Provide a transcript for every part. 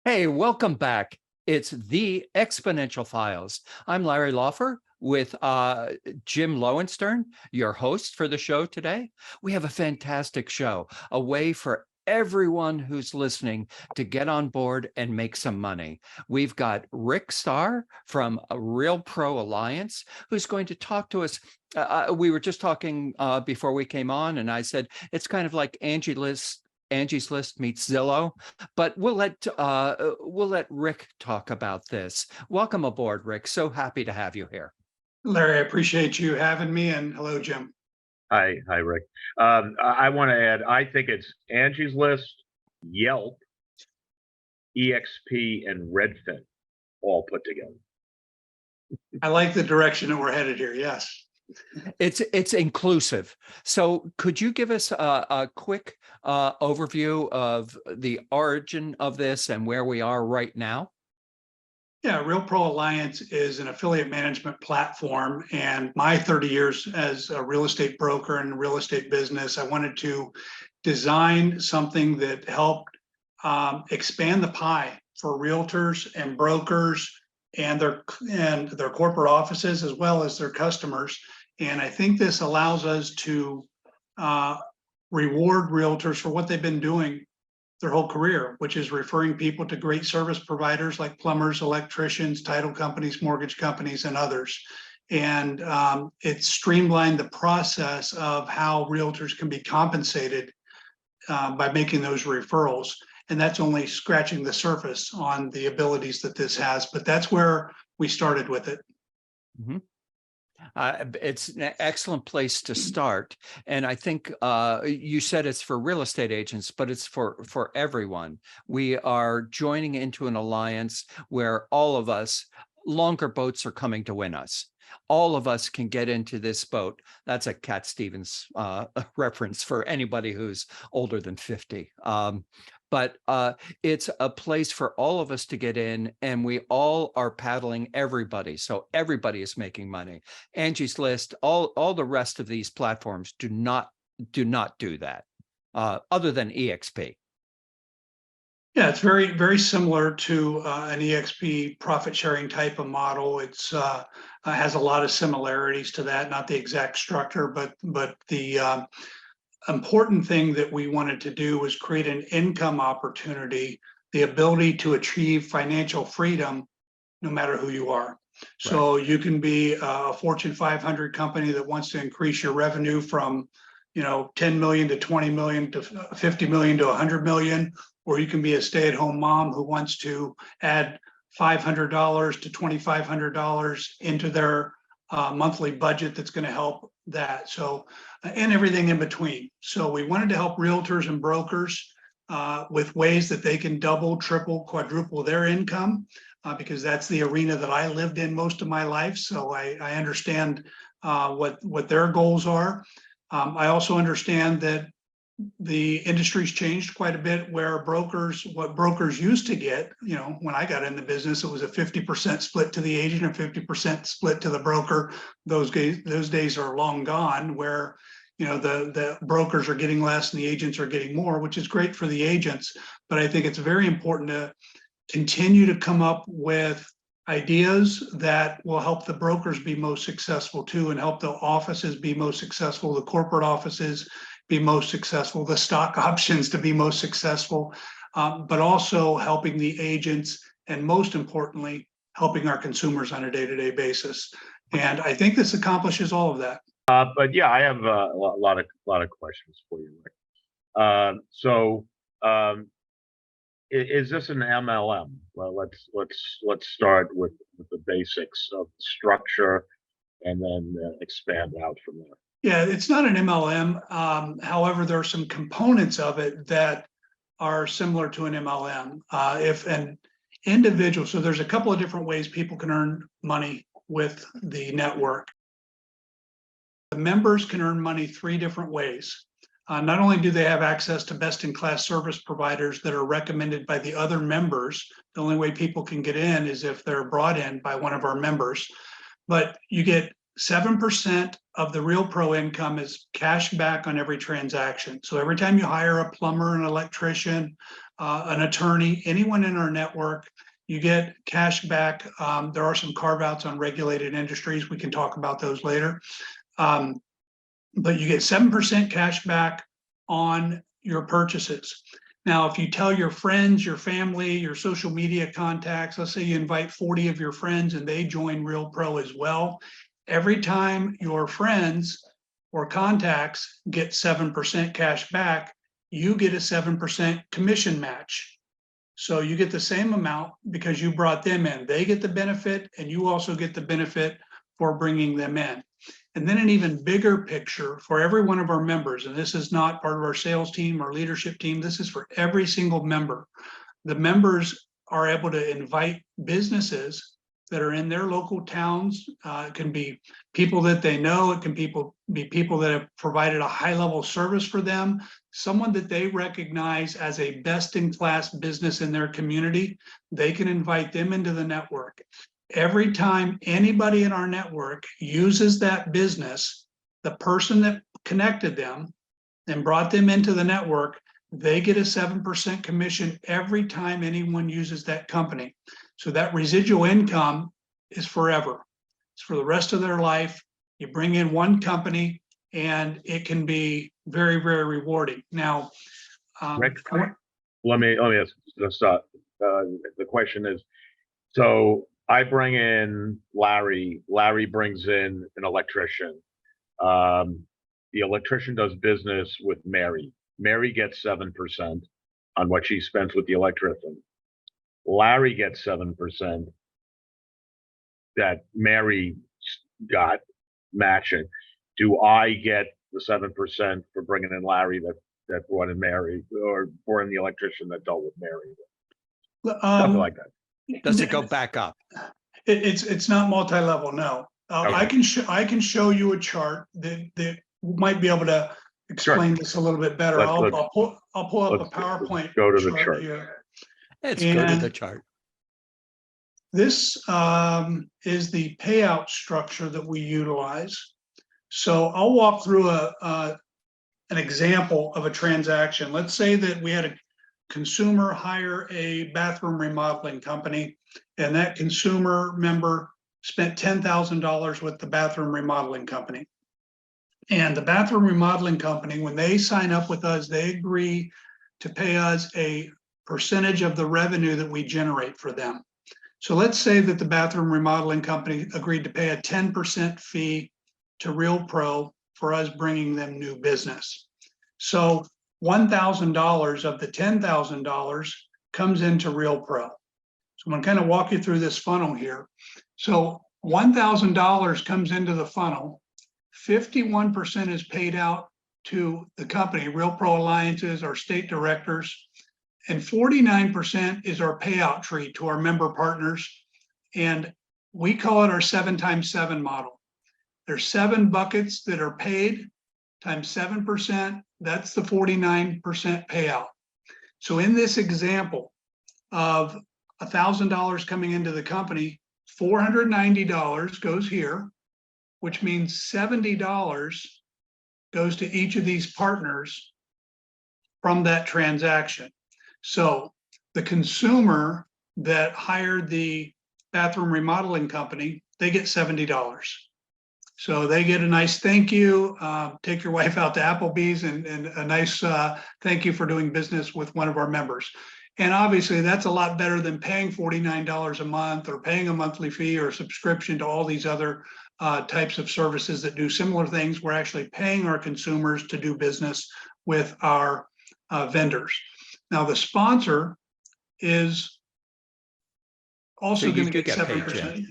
Hey, welcome back. It's the Exponential Files. I'm Larry Lawfer with Jim Lowenstern, your host for the show today. We have a fantastic show, a way for everyone who's listening to get on board and make some money. We've got Rick Starr from RealProAlliance, who's going to talk to us. We were just talking before we came on, and I said it's kind of like Angie's List meets Zillow, but we'll let Rick talk about this. Welcome aboard, Rick. So happy to have you here. Larry, I appreciate you having me, and hello, Jim. Hi, Rick. I want to add, I think it's Angie's List, Yelp, EXP, and Redfin all put together. I like the direction that we're headed here. Yes. It's inclusive. So could you give us a quick overview of the origin of this and where we are right now? Yeah, RealProAlliance is an affiliate management platform, and my 30 years as a real estate broker and real estate business, I wanted to design something that helped expand the pie for realtors and brokers and their corporate offices as well as their customers. And I think this allows us to reward realtors for what they've been doing their whole career, which is referring people to great service providers like plumbers, electricians, title companies, mortgage companies, and others. And it streamlined the process of how realtors can be compensated by making those referrals. And that's only scratching the surface on the abilities that this has, but that's where we started with it. Mm-hmm. It's an excellent place to start. And I think you said it's for real estate agents, but it's for everyone. We are joining into an alliance where all of us, longer boats are coming to win us. All of us can get into this boat. That's a Cat Stevens reference for anybody who's older than 50. But it's a place for all of us to get in, and we all are paddling everybody. So everybody is making money. Angie's List, all the rest of these platforms do not do that, other than EXP. Yeah, it's very, very similar to an EXP profit sharing type of model. It's has a lot of similarities to that, not the exact structure, but the important thing that we wanted to do was create an income opportunity, the ability to achieve financial freedom no matter who you are. So you can be a Fortune 500 company that wants to increase your revenue from 10 million to 20 million to 50 million to 100 million, or you can be a stay-at-home mom who wants to add $500 to $2,500 into their monthly budget that's going to help that. So, and everything in between. So we wanted to help realtors and brokers with ways that they can double, triple, quadruple their income, because that's the arena that I lived in most of my life. So I understand what their goals are. I also understand that the industry's changed quite a bit, where what brokers used to get, when I got in the business, it was a 50% split to the agent and 50% split to the broker. Those days are long gone, where the brokers are getting less and the agents are getting more, which is great for the agents. But I think it's very important to continue to come up with ideas that will help the brokers be most successful too, and help the offices be most successful, the corporate offices be most successful, the stock options to be most successful, but also helping the agents, and most importantly, helping our consumers on a day-to-day basis. And I think this accomplishes all of that. But yeah, I have a lot of questions for you, Rick. Is this an MLM? Well, let's start with the basics of the structure, and then expand out from there. Yeah, it's not an MLM. However, there are some components of it that are similar to an MLM. If an individual, so there's a couple of different ways people can earn money with the network. The members can earn money 3 different ways. Not only do they have access to best-in-class service providers that are recommended by the other members, the only way people can get in is if they're brought in by one of our members, but you get 7% of the Real Pro income is cash back on every transaction. So every time you hire a plumber, an electrician, an attorney, anyone in our network, you get cash back. There are some carve outs on regulated industries. We can talk about those later. But you get 7% cash back on your purchases. Now, if you tell your friends, your family, your social media contacts, let's say you invite 40 of your friends and they join RealPro as well, every time your friends or contacts get 7% cash back, you get a 7% commission match. So you get the same amount because you brought them in. They get the benefit and you also get the benefit for bringing them in. And then an even bigger picture for every one of our members, and this is not part of our sales team or leadership team, this is for every single member. The members are able to invite businesses that are in their local towns. It can be people that they know, it can be people that have provided a high level service for them, someone that they recognize as a best-in-class business in their community. They can invite them into the network. Every time anybody in our network uses that business, the person that connected them and brought them into the network, they get a 7% commission every time anyone uses that company. So that residual income is forever. It's for the rest of their life. You bring in one company and it can be very, very rewarding. Now, Rick, let me ask, the question is, so I bring in Larry brings in an electrician. The electrician does business with Mary. Mary gets 7% on what she spends with the electrician. Larry gets 7% that Mary got matching. Do I get the 7% for bringing in Larry that brought in Mary, or brought in the electrician that dealt with Mary? Something like that. Does it go back up? It's not multi-level, no. Okay. I can show you a chart that might be able to explain this a little bit better. I'll pull up a PowerPoint go to the chart here. Let's go to the chart. This is the payout structure that we utilize. So I'll walk through an example of a transaction. Let's say that we had a consumer hire a bathroom remodeling company, and that consumer member spent $10,000 with the bathroom remodeling company. And the bathroom remodeling company, when they sign up with us, they agree to pay us a percentage of the revenue that we generate for them. So let's say that the bathroom remodeling company agreed to pay a 10% fee to RealPro for us bringing them new business. So $1,000 of the $10,000 comes into RealPro. So I'm going to kind of walk you through this funnel here. So $1,000 comes into the funnel. 51% is paid out to the company, RealProAlliances, our state directors, and 49% is our payout tree to our member partners. And we call it our 7x7 model. There's 7 buckets that are paid times 7%. That's the 49% payout. So in this example of $1,000 coming into the company, $490 goes here, which means $70 goes to each of these partners from that transaction. So the consumer that hired the bathroom remodeling company, they get $70. So they get a nice thank you, take your wife out to Applebee's and a nice thank you for doing business with one of our members. And obviously that's a lot better than paying $49 a month or paying a monthly fee or subscription to all these other types of services that do similar things. We're actually paying our consumers to do business with our vendors. Now the sponsor is also going to get 7%.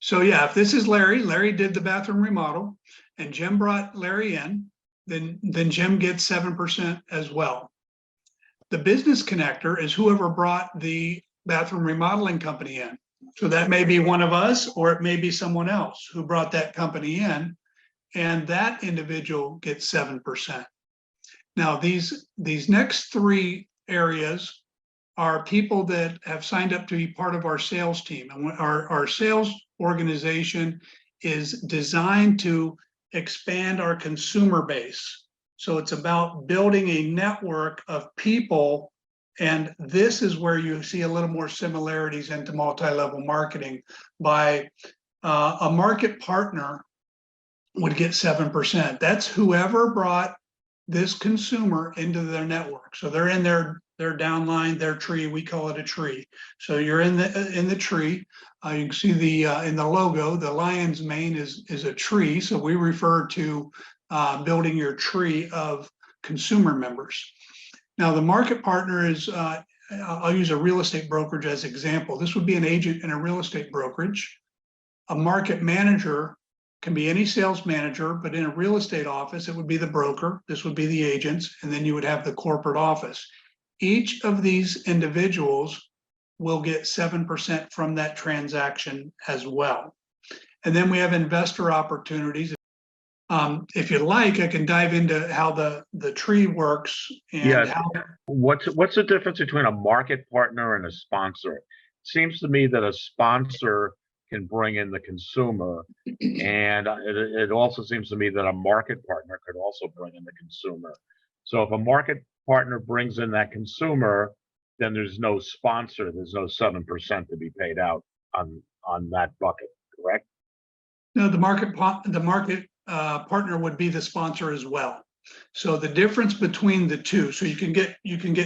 So yeah, if this is Larry did the bathroom remodel and Jim brought Larry in, then Jim gets 7% as well. The business connector is whoever brought the bathroom remodeling company in. So that may be one of us, or it may be someone else who brought that company in, and that individual gets 7%. Now these next 3 areas are people that have signed up to be part of our sales team. And our sales organization is designed to expand our consumer base. So it's about building a network of people And this is where you see a little more similarities into multi-level marketing. By a market partner would get 7%. That's whoever brought this consumer into their network. So they're in their downline, their tree. We call it a tree. So you're in the tree. You can see the in the logo, the lion's mane is a tree. So we refer to building your tree of consumer members. Now the market partner is, I'll use a real estate brokerage as example. This would be an agent in a real estate brokerage. A market manager can be any sales manager, but in a real estate office, it would be the broker. This would be the agents, and then you would have the corporate office. Each of these individuals will get 7% from that transaction as well. And then we have investor opportunities. If you like, I can dive into how the tree works and how. What's the difference between a market partner and a sponsor? It seems to me that a sponsor can bring in the consumer, and it also seems to me that a market partner could also bring in the consumer. So if a market partner brings in that consumer, then there's no sponsor, there's no 7% to be paid out on that bucket, correct? No, the market partner would be the sponsor as well. So the difference between the two, so you can get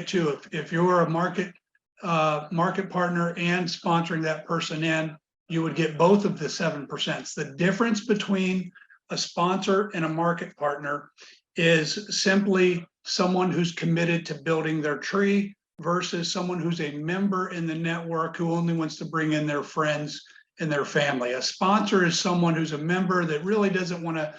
to, if you're a market partner and sponsoring that person in, you would get both of the 7%. The difference between a sponsor and a market partner is simply someone who's committed to building their tree versus someone who's a member in the network who only wants to bring in their friends and their family. A sponsor is someone who's a member that really doesn't want to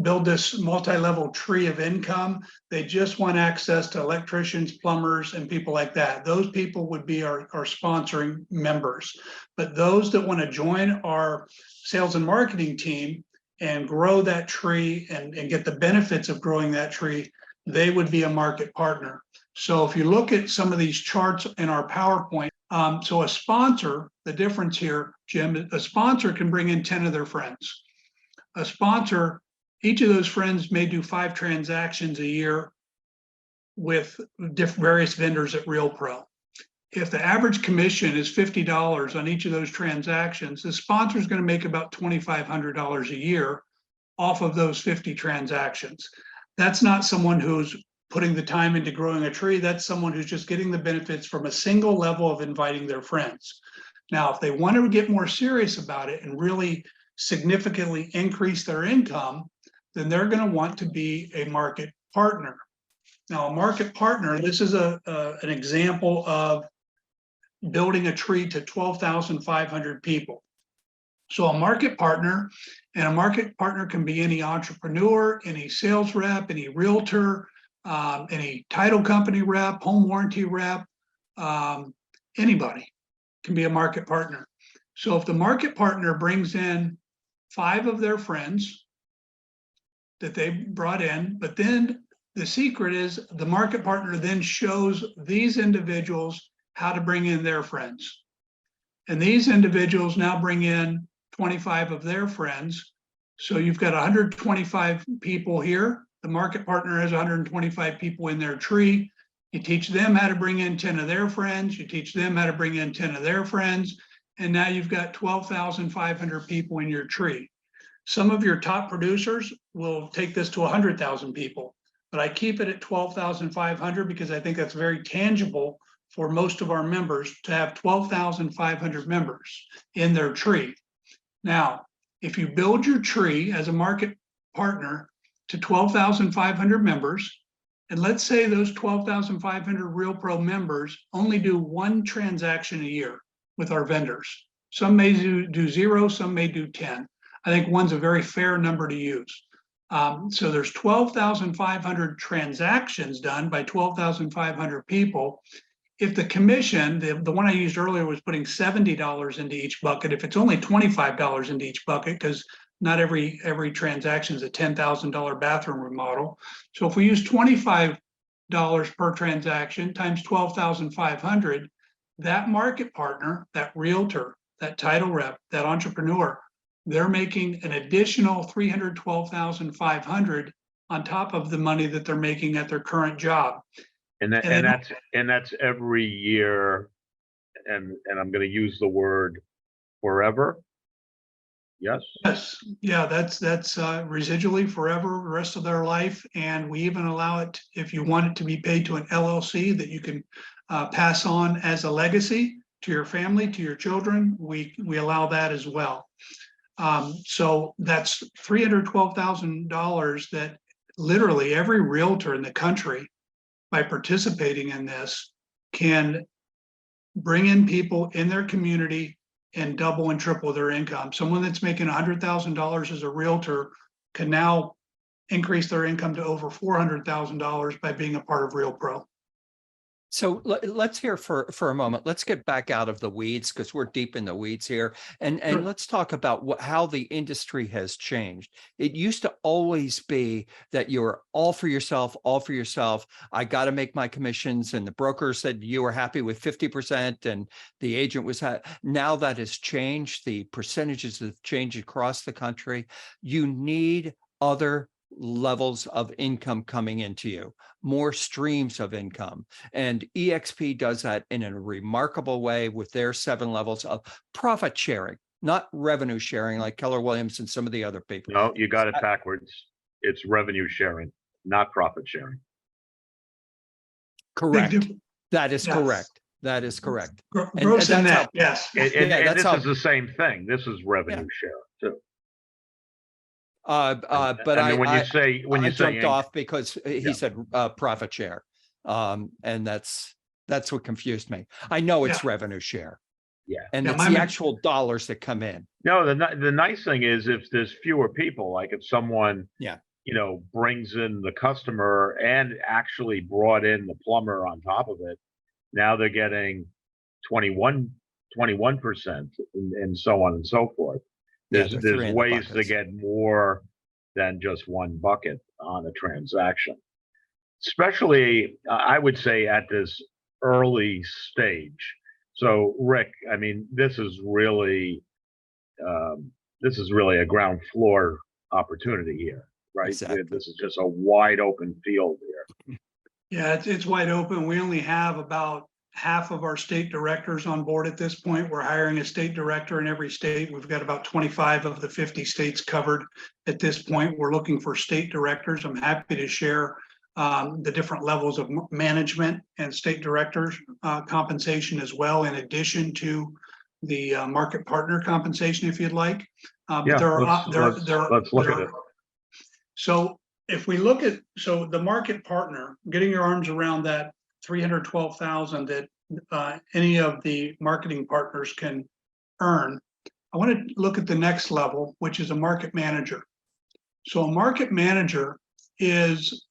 build this multi-level tree of income. They just want access to electricians, plumbers, and people like that. Those people would be our sponsoring members. But those that want to join our sales and marketing team and grow that tree and get the benefits of growing that tree, they would be a market partner. So if you look at some of these charts in our PowerPoint, so a sponsor, the difference here, Jim, a sponsor can bring in 10 of their friends. A sponsor, each of those friends may do 5 transactions a year with various vendors at RealPro. If the average commission is $50 on each of those transactions, the sponsor is going to make about $2,500 a year off of those 50 transactions. That's not someone who's putting the time into growing a tree. That's someone who's just getting the benefits from a single level of inviting their friends. Now, if they want to get more serious about it and really significantly increase their income, then they're going to want to be a market partner. Now, a market partner, this is an example of building a tree to 12,500 people. So a market partner, and a market partner can be any entrepreneur, any sales rep, any realtor, any title company rep, home warranty rep, anybody can be a market partner. So if the market partner brings in 5 of their friends that they brought in, but then the secret is the market partner then shows these individuals how to bring in their friends. And these individuals now bring in 25 of their friends. So you've got 125 people here. The market partner has 125 people in their tree. You teach them how to bring in 10 of their friends. You teach them how to bring in 10 of their friends. And now you've got 12,500 people in your tree. Some of your top producers will take this to 100,000 people, but I keep it at 12,500 because I think that's very tangible for most of our members to have 12,500 members in their tree. Now, if you build your tree as a market partner to 12,500 members, and let's say those 12,500 RealPro members only do 1 transaction a year with our vendors. Some may do 0, some may do 10. I think 1's a very fair number to use. So there's 12,500 transactions done by 12,500 people. If the commission, the one I used earlier was putting $70 into each bucket, if it's only $25 into each bucket, because not every transaction is a $10,000 bathroom remodel. So if we use $25 per transaction times 12,500, that market partner, that realtor, that title rep, that entrepreneur, they're making an additional $312,500 on top of the money that they're making at their current job. And that, And and that's every year, and I'm going to use the word forever. Yes. yes, yeah, that's residually forever, the rest of their life. And we even allow it, if you want it to be paid to an LLC that you can pass on as a legacy to your family, to your children, we allow that as well. So that's $312,000 that literally every realtor in the country, by participating in this, can bring in people in their community and double and triple their income. Someone that's making $100,000 as a realtor can now increase their income to over $400,000 by being a part of RealPro. So let's hear for a moment. Let's get back out of the weeds because we're deep in the weeds here, and Sure. let's talk about how the industry has changed. It used to always be that you were all for yourself, all for yourself. I got to make my commissions, and the broker said you were happy with 50%, and the agent was now that has changed. The percentages have changed across the country. You need other levels of income coming into you, more streams of income. And EXP does that in a remarkable way with their 7 levels of profit sharing, not revenue sharing like Keller Williams and some of the other people. No, you got it backwards. It's revenue sharing, not profit sharing. Correct. That is Yes. correct. That is correct. Gross and net, yes. And that's this is the same thing. This is revenue share too. But I mean, when you say jumped off because he said profit share, and that's what confused me. I know it's revenue share, and it's the actual dollars that come in. No, the nice thing is if there's fewer people, like if someone brings in the customer and actually brought in the plumber on top of it, now they're getting 21% and so on and so forth. There's ways to get more than just one bucket on a transaction, especially I would say at this early stage. So Rick, I mean, this is really a ground floor opportunity here, right? Exactly. This is just a wide open field here. Yeah, it's wide open. We only have about half of our state directors on board at this point. We're hiring a state director in every state. We've got about 25 of the 50 states covered at this point. We're looking for state directors. I'm happy to share the different levels of management and state directors compensation as well, in addition to the market partner compensation, if you'd like. Let's look at it. So if we look at, the market partner, getting your arms around that 312,000 that any of the marketing partners can earn, I want to look at the next level, which is a market manager. So a market manager is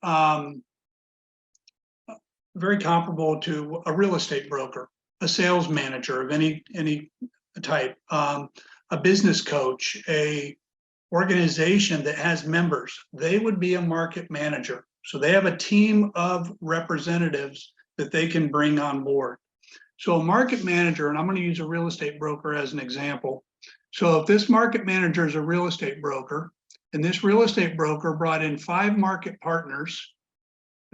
very comparable to a real estate broker, a sales manager of any type, a business coach, a organization that has members. They would be a market manager. So they have a team of representatives that they can bring on board. So a market manager, and I'm going to use a real estate broker as an example. So if this market manager is a real estate broker, and this real estate broker brought in 5 market partners,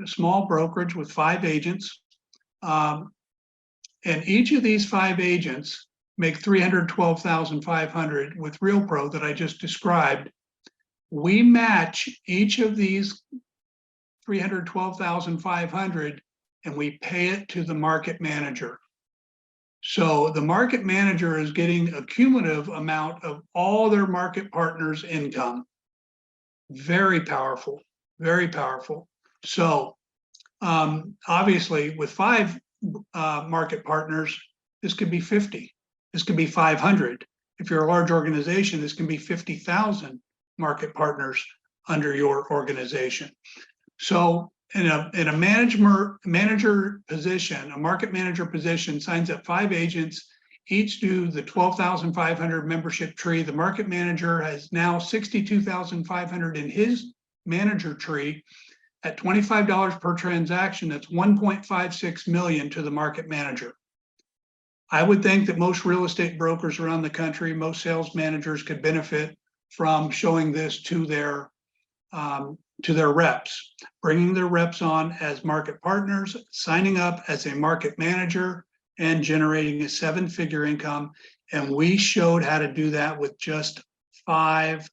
a small brokerage with 5 agents, and each of these 5 agents make $312,500 with RealPro that I just described. We match each of these $312,500 and we pay it to the market manager. So the market manager is getting a cumulative amount of all their market partners' income. Very powerful, very powerful. So obviously with 5 market partners, this could be 50. This could be 500. If you're a large organization, this can be 50,000 market partners under your organization. So in a manager position, a market manager position signs up 5 agents, each do the 12,500 membership tree. The market manager has now 62,500 in his manager tree. At $25 per transaction, that's 1.56 million to the market manager. I would think that most real estate brokers around the country, most sales managers could benefit from showing this to their to their reps, bringing their reps on as market partners, signing up as a market manager, and generating a 7-figure income. And we showed how to do that with just 5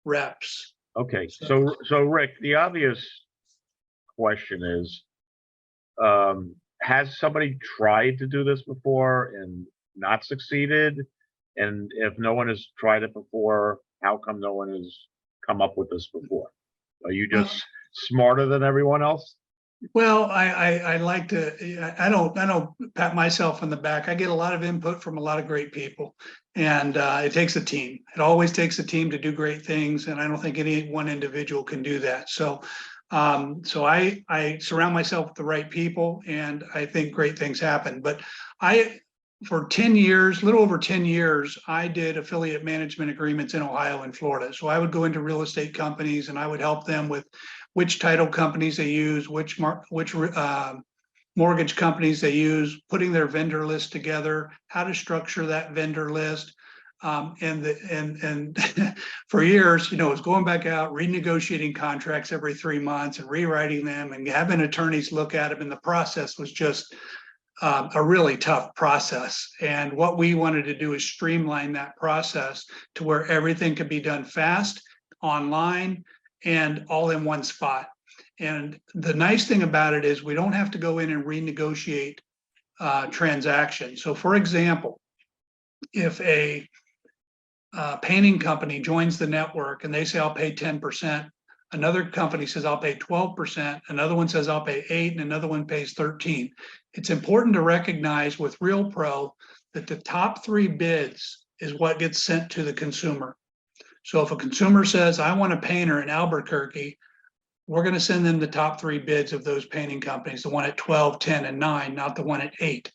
reps. Okay, so Rick, the obvious question is, has somebody tried to do this before and not succeeded? And if no one has tried it before, how come no one has come up with this before? Are you just smarter than everyone else? Well, I like to, I don't pat myself on the back. I get a lot of input from a lot of great people, and it takes a team. It always takes a team to do great things, and I don't think any one individual can do that. So, I surround myself with the right people, and I think great things happen. But for 10 years, a little over 10 years, I did affiliate management agreements in Ohio and Florida. So I would go into real estate companies and I would help them with which title companies they use, which mortgage companies they use, putting their vendor list together, how to structure that vendor list. And for years, it was going back out, renegotiating contracts every 3 months and rewriting them and having attorneys look at them. And the process was just a really tough process. And what we wanted to do is streamline that process to where everything could be done fast, online, and all in one spot. And the nice thing about it is we don't have to go in and renegotiate transactions. So for example, if a painting company joins the network and they say, I'll pay 10%, another company says, I'll pay 12%, another one says, I'll pay 8%, and another one pays 13%. It's important to recognize with RealPro that the top 3 bids is what gets sent to the consumer. So if a consumer says, I want a painter in Albuquerque, we're going to send them the top 3 bids of those painting companies, the one at 12, 10, and 9, not the one at 8.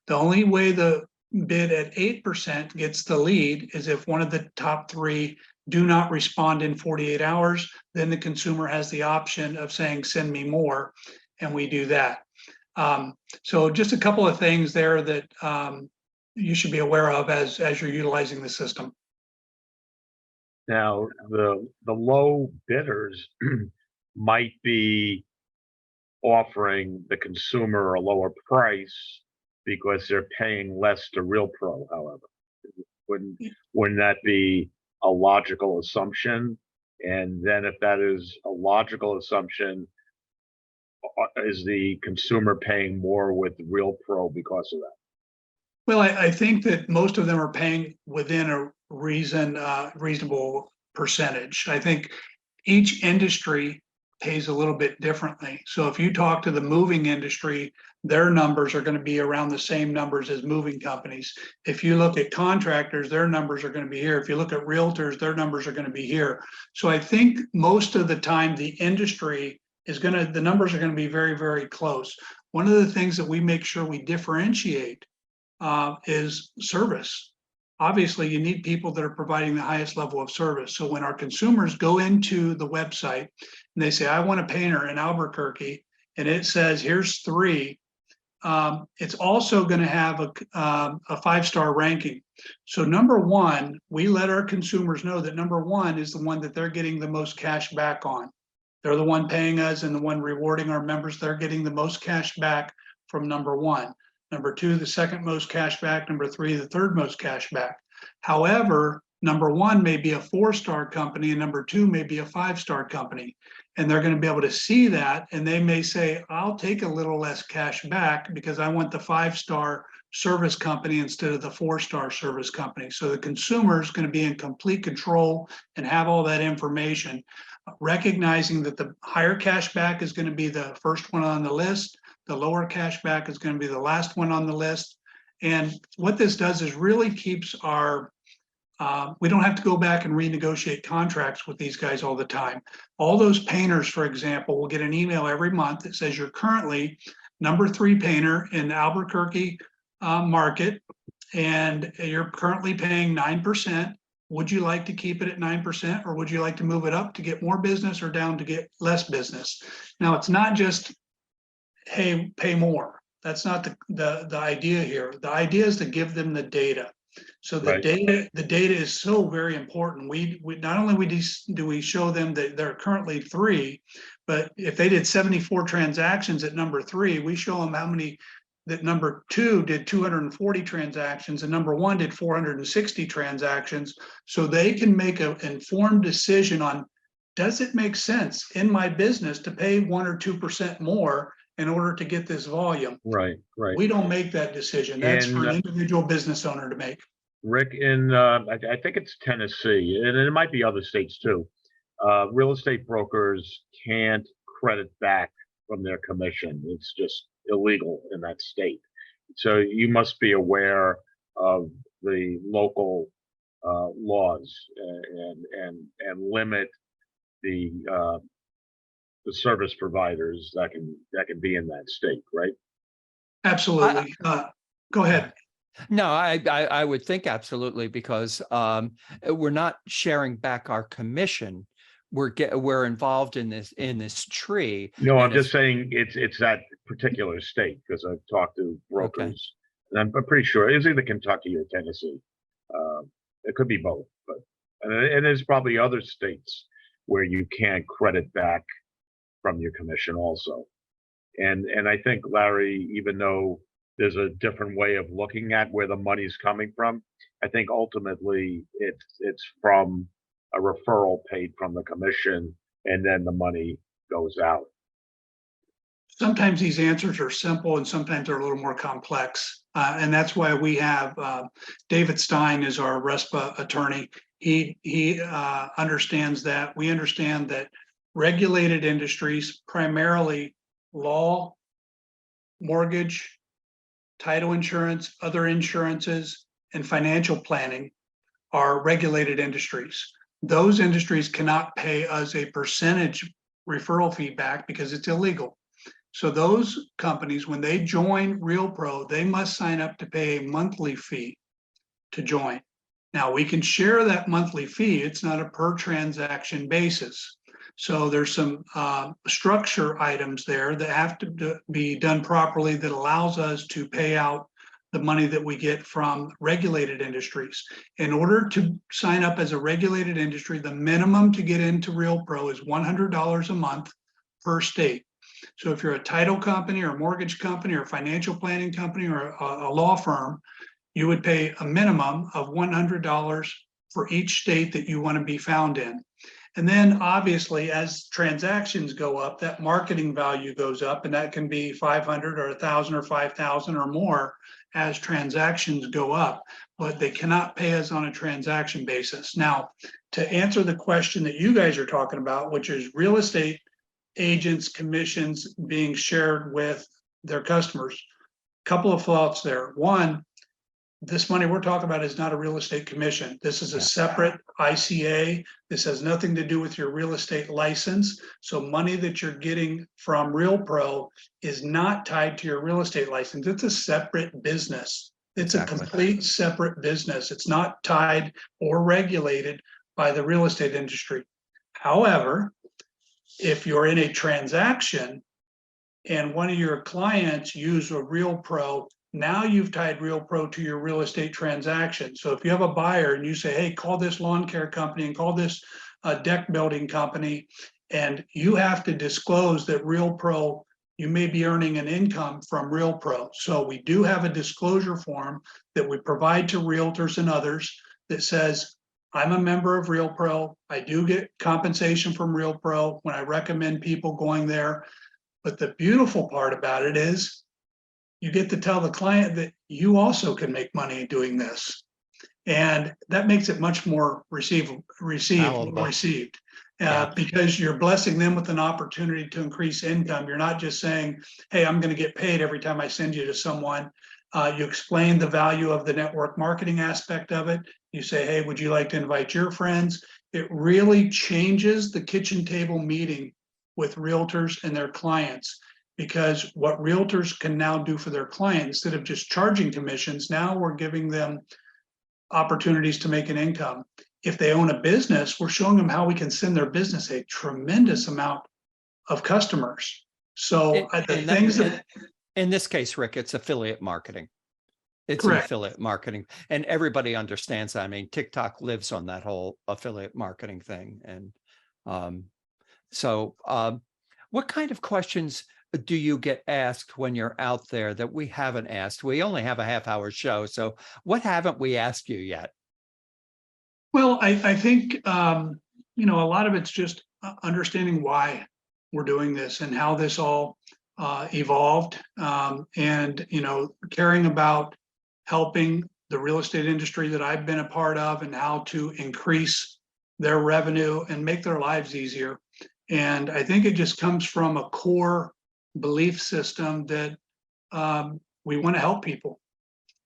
The only way the bid at 8% gets the lead is if one of the top 3 do not respond in 48 hours, then the consumer has the option of saying, send me more, and we do that. So just a couple of things there that you should be aware of as you're utilizing the system. Now, the low bidders might be offering the consumer a lower price because they're paying less to RealPro, however. Wouldn't that be a logical assumption? And then if that is a logical assumption, is the consumer paying more with RealPro because of that? Well, I think that most of them are paying within a reasonable percentage. I think each industry pays a little bit differently. So if you talk to the moving industry, their numbers are going to be around the same numbers as moving companies. If you look at contractors, their numbers are going to be here. If you look at realtors, their numbers are going to be here. So I think most of the time the industry the numbers are going to be very, very close. One of the things that we make sure we differentiate is service. Obviously, you need people that are providing the highest level of service. So when our consumers go into the website and they say, I want a painter in Albuquerque, and it says, here's 3, it's also going to have a 5-star ranking. So number 1, we let our consumers know that number 1 is the one that they're getting the most cash back on. They're the one paying us and the one rewarding our members. They're getting the most cash back from number 1. Number 2, the second most cash back. Number 3, the third most cash back. However, number 1 may be a 4-star company and number 2 may be a 5-star company. And they're going to be able to see that. And they may say, I'll take a little less cash back because I want the 5-star service company instead of the 4-star service company. So the consumer is going to be in complete control and have all that information, recognizing that the higher cash back is going to be the first one on the list. The lower cash back is going to be the last one on the list. And what this does is really keeps our, we don't have to go back and renegotiate contracts with these guys all the time. All those painters, for example, will get an email every month that says you're currently number 3 painter in the Albuquerque market, and you're currently paying 9%. Would you like to keep it at 9%, or would you like to move it up to get more business or down to get less business? Now, it's not just, hey, pay more. That's not the idea here. The idea is to give them the data. So the Right. data is so very important. We not only do we show them that they're currently 3, but if they did 74 transactions at number 3, we show them how many that number 2 did 240 transactions and number 1 did 460 transactions. So they can make an informed decision on, does it make sense in my business to pay 1 or 2% more in order to get this volume? Right. We don't make that decision. That's for an individual business owner to make. Rick, I think it's Tennessee, and it might be other states too. Real estate brokers can't credit back from their commission. It's just illegal in that state. So you must be aware of the local laws and limit the service providers that can be in that state, right? Absolutely. Go ahead. No, I would think absolutely, because we're not sharing back our commission. We're involved in this tree. No, I'm and just saying it's that particular state, because I've talked to brokers, and I'm pretty sure it's either Kentucky or Tennessee. It could be both, but and there's probably other states where you can't credit back from your commission also. And I think, Larry, even though there's a different way of looking at where the money's coming from, I think ultimately it's from a referral paid from the commission, and then the money goes out. Sometimes these answers are simple and sometimes they're a little more complex. And that's why we have David Stein is our RESPA attorney. He understands that. We understand that regulated industries, primarily law, mortgage, title insurance, other insurances, and financial planning, are regulated industries. Those industries cannot pay us a percentage referral fee back because it's illegal. So those companies, when they join RealPro, they must sign up to pay a monthly fee to join. Now, we can share that monthly fee. It's not a per transaction basis. So there's some structure items there that have to be done properly that allows us to pay out the money that we get from regulated industries. In order to sign up as a regulated industry, the minimum to get into RealPro is $100 a month per state. So if you're a title company or a mortgage company or a financial planning company or a law firm, you would pay a minimum of $100 for each state that you want to be found in. And then obviously, as transactions go up, that marketing value goes up, and that can be 500 or 1,000 or 5,000 or more as transactions go up, but they cannot pay us on a transaction basis. Now, to answer the question that you guys are talking about, which is real estate agents' commissions being shared with their customers, a couple of thoughts there. One, this money we're talking about is not a real estate commission. This is a separate ICA. This has nothing to do with your real estate license. So money that you're getting from RealPro is not tied to your real estate license. It's a separate business. It's a complete separate business. It's not tied or regulated by the real estate industry. However, if you're in a transaction and one of your clients use a RealPro, now you've tied RealPro to your real estate transaction. So if you have a buyer and you say, hey, call this lawn care company and call this deck building company, and you have to disclose that RealPro, you may be earning an income from RealPro. So we do have a disclosure form that we provide to realtors and others that says, I'm a member of RealPro. I do get compensation from RealPro when I recommend people going there. But the beautiful part about it is you get to tell the client that you also can make money doing this. And that makes it much more received because you're blessing them with an opportunity to increase income. You're not just saying, hey, I'm going to get paid every time I send you to someone. You explain the value of the network marketing aspect of it. You say, hey, would you like to invite your friends? It really changes the kitchen table meeting with realtors and their clients, because what realtors can now do for their client, instead of just charging commissions, now we're giving them opportunities to make an income. If they own a business, we're showing them how we can send their business a tremendous amount of customers. So In this case, Rick, it's affiliate marketing. It's an Correct. affiliate marketing, and everybody understands that. I mean, TikTok lives on that whole affiliate marketing thing. And what kind of questions do you get asked when you're out there that we haven't asked? We only have a half-hour show, so what haven't we asked you yet? Well, I think, you know, a lot of it's just understanding why we're doing this and how this all evolved, and, you know, caring about helping the real estate industry that I've been a part of and how to increase their revenue and make their lives easier. And I think it just comes from a core belief system that we want to help people.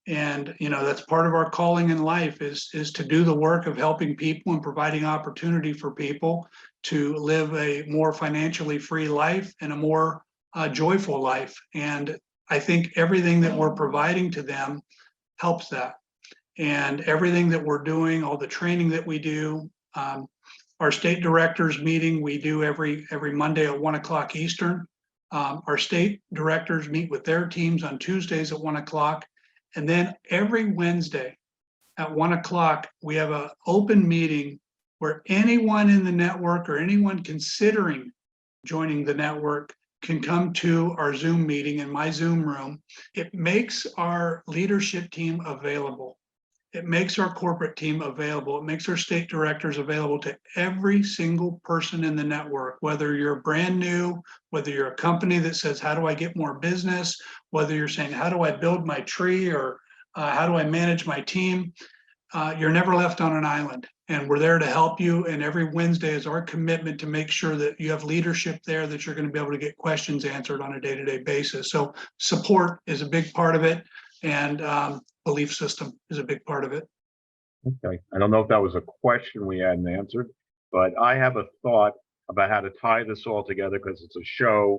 And, you know, that's part of our calling in life is to do the work of helping people and providing opportunity for people to live a more financially free life and a more joyful life. And I think everything that we're providing to them helps that. And everything that we're doing, all the training that we do, our state directors meeting we do every Monday at 1 o'clock Eastern. Our state directors meet with their teams on Tuesdays at 1 o'clock. And then every Wednesday at 1 o'clock, we have an open meeting where anyone in the network or anyone considering joining the network can come to our Zoom meeting in my Zoom room. It makes our leadership team available. It makes our corporate team available. It makes our state directors available to every single person in the network, whether you're brand new, whether you're a company that says, how do I get more business? Whether you're saying, how do I build my tree, or how do I manage my team? You're never left on an island, and we're there to help you. And every Wednesday is our commitment to make sure that you have leadership there, that you're going to be able to get questions answered on a day-to-day basis. So support is a big part of it. And belief system is a big part of it. Okay. I don't know if that was a question we hadn't answered, but I have a thought about how to tie this all together, because it's a show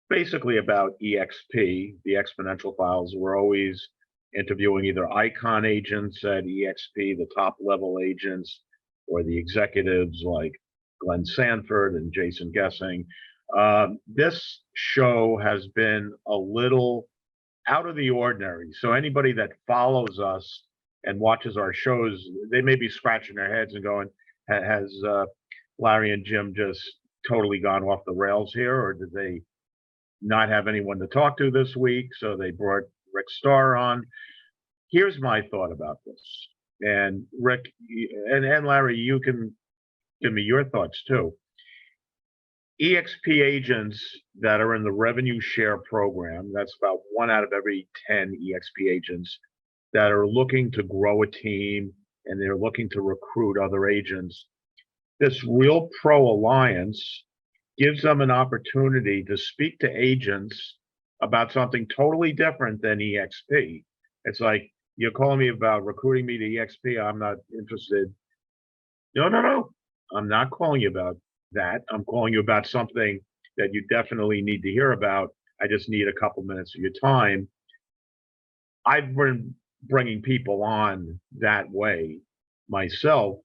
basically about EXP, the exponential files. We're always interviewing either icon agents at EXP, the top level agents, or the executives like Glenn Sanford and Jason Gessing. This show has been a little out of the ordinary. So anybody that follows us and watches our shows, they may be scratching their heads and going, has Larry and Jim just totally gone off the rails here? Or did they not have anyone to talk to this week, so they brought Rick Starr on? Here's my thought about this. And Rick and Larry, you can give me your thoughts too. EXP agents that are in the revenue share program, that's about 1 out of every 10 EXP agents that are looking to grow a team and they're looking to recruit other agents. This RealProAlliance gives them an opportunity to speak to agents about something totally different than EXP. It's like, you're calling me about recruiting me to EXP, I'm not interested. No. I'm not calling you about that. I'm calling you about something that you definitely need to hear about. I just need a couple minutes of your time. I've been bringing people on that way myself,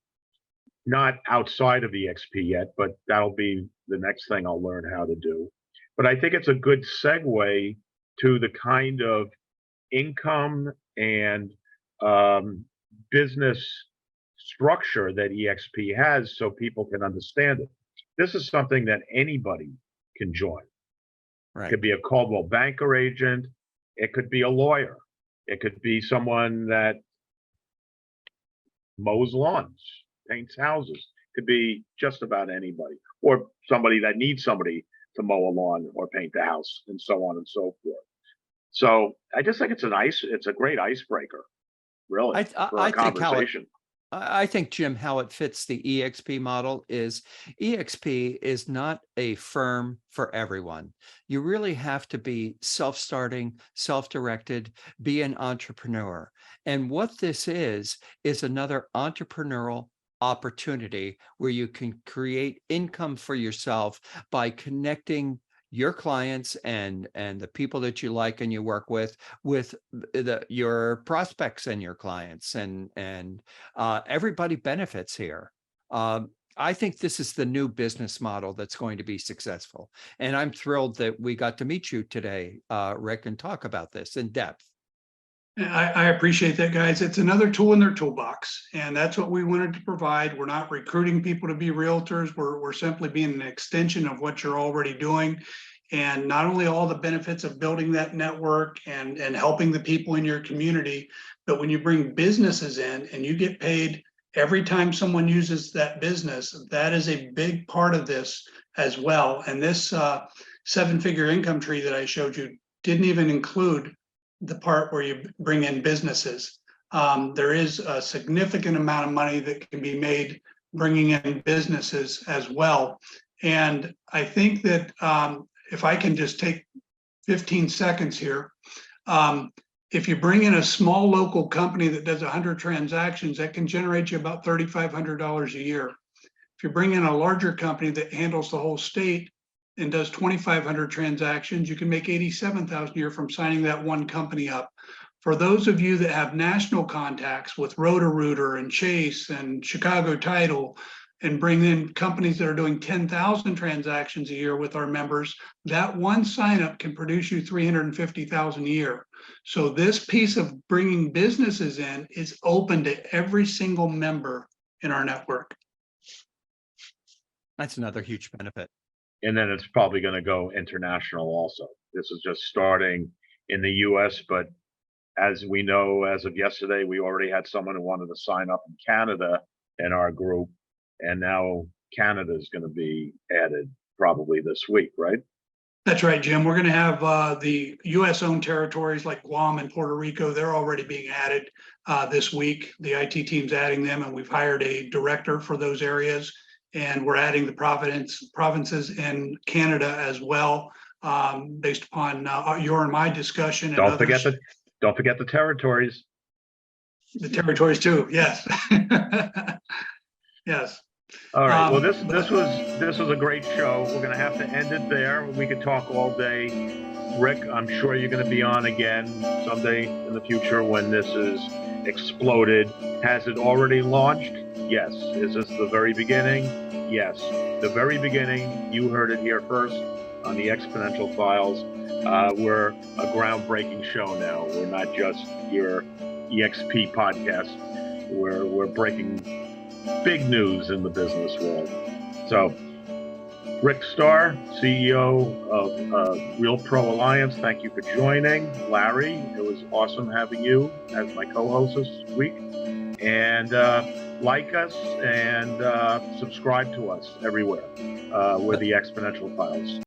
not outside of EXP yet, but that'll be the next thing I'll learn how to do. But I think it's a good segue to the kind of income and business structure that EXP has, so people can understand it. This is something that anybody can join. Right. It could be a Coldwell Banker agent. It could be a lawyer. It could be someone that mows lawns, paints houses. It could be just about anybody, or somebody that needs somebody to mow a lawn or paint the house, and so on and so forth. So I just think it's a great icebreaker, really, for a conversation. I think, Jim, how it fits the EXP model is EXP is not a firm for everyone. You really have to be self-starting, self-directed, be an entrepreneur. And what this is another entrepreneurial opportunity where you can create income for yourself by connecting your clients and the people that you like and you work with your prospects and your clients, and everybody benefits here. I think this is the new business model that's going to be successful, and I'm thrilled that we got to meet you today, Rick, and talk about this in depth. I appreciate that, guys. It's another tool in their toolbox, and that's what we wanted to provide. We're not recruiting people to be realtors. We're simply being an extension of what you're already doing. And not only all the benefits of building that network and helping the people in your community, but when you bring businesses in and you get paid every time someone uses that business, that is a big part of this as well. And this seven-figure income tree that I showed you didn't even include the part where you bring in businesses. There is a significant amount of money that can be made bringing in businesses as well. And I think that if I can just take 15 seconds here, if you bring in a small local company that does 100 transactions, that can generate you about $3,500 a year. If you bring in a larger company that handles the whole state and does 2,500 transactions, you can make $87,000 a year from signing that one company up. For those of you that have national contacts with Roto-Rooter and Chase and Chicago Title, and bring in companies that are doing 10,000 transactions a year with our members, that one sign-up can produce you $350,000 a year. So this piece of bringing businesses in is open to every single member in our network. That's another huge benefit. And then it's probably going to go international also. This is just starting in the US, but as we know, as of yesterday, we already had someone who wanted to sign up in Canada in our group. And now Canada is going to be added probably this week, right? That's right, Jim. We're going to have the US owned territories like Guam and Puerto Rico. They're already being added this week. The IT team's adding them, and we've hired a director for those areas. And we're adding the provinces in Canada as well, based upon your and my discussion. And Don't forget the territories. The territories too. Yes. Yes. All right. Well, this was a great show. We're going to have to end it there. We could talk all day. Rick, I'm sure you're going to be on again someday in the future when this is exploded. Has it already launched? Yes. Is this the very beginning? Yes. The very beginning. You heard it here first on the eXponential Files. We're a groundbreaking show now. We're not just your EXP podcast. We're breaking big news in the business world. So, Rick Starr, CEO of RealProAlliance, thank you for joining. Larry, it was awesome having you as my co-host this week. And like us and subscribe to us everywhere. We're the eXponential Files.